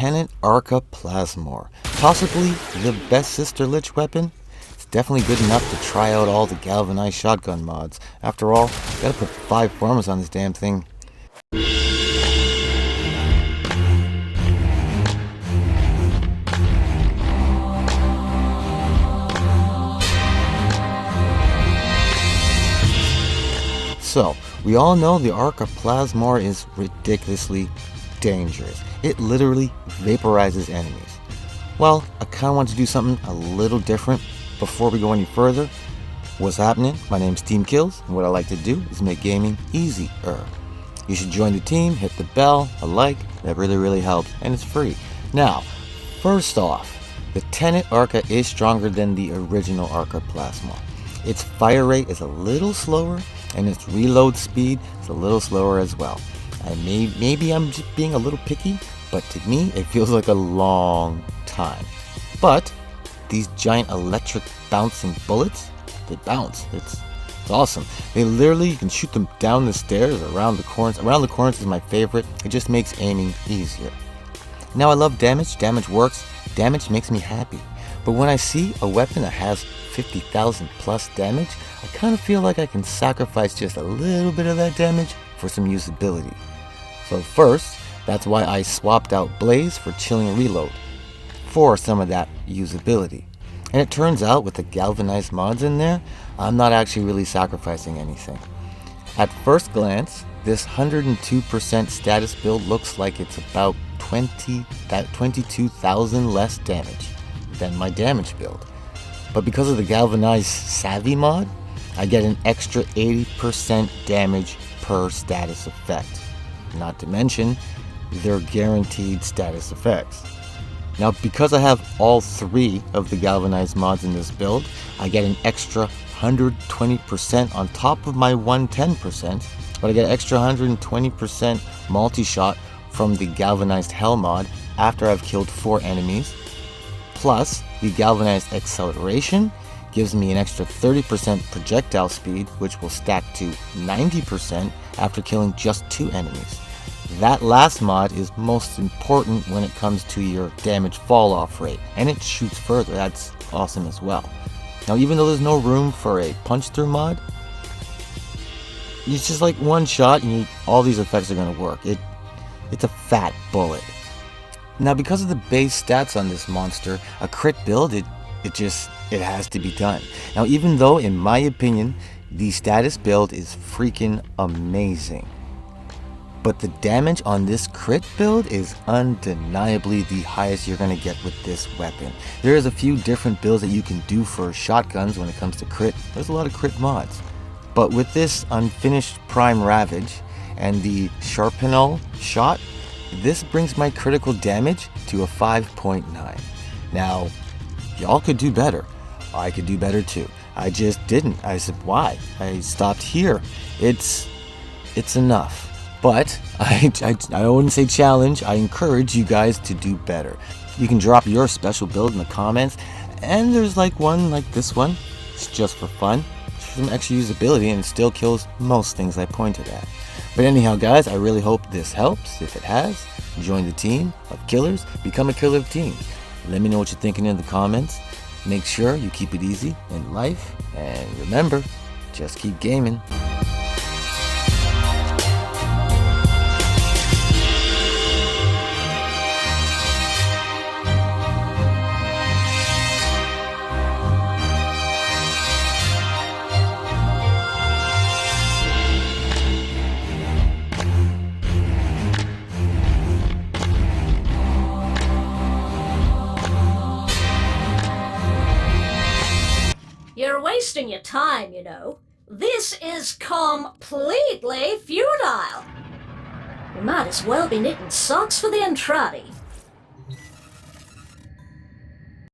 Tenet Arca Plasmor. Possibly the best Sister Lich weapon? It's definitely good enough to try out all the galvanized shotgun mods. After all, gotta put 5 forms on this damn thing. So, we all know the Arca Plasmor is ridiculously dangerous. It literally vaporizes enemies. Well, I kinda want to do something a little different. Before we go any further, what's happening? My name's Team Kills, and what I like to do is make gaming easier. You should join the team, hit the bell, a like, that really helps, and it's free. Now, first off, the Tenet Arca is stronger than the original Arca Plasmor. Its fire rate is a little slower, and its reload speed is a little slower as well. Maybe I'm just being a little picky, but to me it feels like a long time. But these giant electric bouncing bullets, they bounce. It's awesome. They literally, you can shoot them down the stairs, around the corners. Around the corners is my favorite. It just makes aiming easier. Now I love damage. Damage works. Damage makes me happy. But when I see a weapon that has 50,000 plus damage, I kind of feel like I can sacrifice just a little bit of that damage for some usability. So first, that's why I swapped out Blaze for Chilling Reload, for some of that usability. And it turns out with the Galvanized Mods in there, I'm not actually really sacrificing anything. At first glance, this 102% status build looks like it's about 22,000 less damage than my damage build. But because of the Galvanized Savvy mod, I get an extra 80% damage per status effect. Not to mention, they're guaranteed status effects. Now, because I have all 3 of the Galvanized mods in this build, I get an extra 120% on top of my 110%, but I get extra 120% multi-shot from the Galvanized Hell mod after I've killed 4 enemies. Plus, the Galvanized Acceleration gives me an extra 30% projectile speed, which will stack to 90% after killing just 2 enemies. That last mod is most important when it comes to your damage fall off rate, and it shoots further. That's awesome as well. Now, even though there's no room for a punch through mod, it's just like one shot and all these effects are going to work. It's a fat bullet. Now, because of the base stats on this monster, a crit build, it has to be done. Now, even though, in my opinion, the status build is freaking amazing, but the damage on this crit build is undeniably the highest you're going to get with this weapon. There is a few different builds that you can do for shotguns when it comes to crit. There's a lot of crit mods. But with this unfinished Prime Ravage and the Sharpenal shot, this brings my critical damage to a 5.9. Now, y'all could do better. I could do better too. I just didn't. I said, why? I stopped here. It's enough. But I wouldn't say challenge. I encourage you guys to do better. You can drop your special build in the comments. And there's like one like this one. It's just for fun. Some extra usability, and it still kills most things I pointed at. But anyhow, guys, I really hope this helps. If it has, join the team of killers. Become a killer team. Let me know what you're thinking in the comments. Make sure you keep it easy in life. And remember, just keep gaming. You're wasting your time, you know. This is completely futile. You might as well be knitting socks for the Entrati.